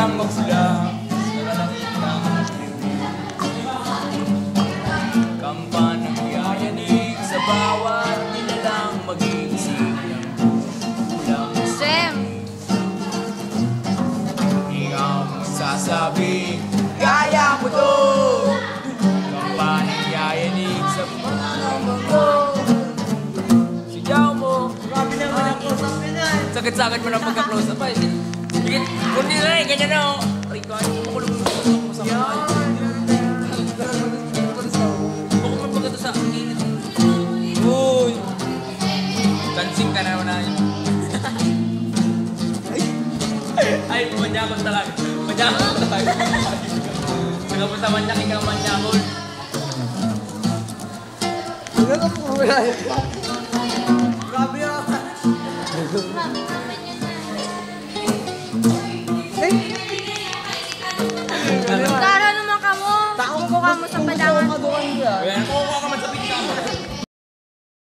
lang mapula. Kampanang yayanig sa bawat nilalang mag-iisip ng kulang. Sem! Ikaw magsasabi, kaya mo to. Kampanang yayanig sa bawat mundo. Sigaw mo. Grabe naman ang close-up yun yan. Sakit-sakit mo na pagka-close up. Sige, kundi na eh, ganyan na oh. Ay, kahit makulong mo sa kamay. Bukong mo pagka sa init. Uy! Dancing ka naman na yun. Ay, manyakot talaga. Manyakot talaga. Nakapunta manyak, ikaw manyakot. Ano ka po wala yun? Grabe naman. Karo naman ka mo. Buko ka mo sa padangan. Ano ka doon yan? Ayan.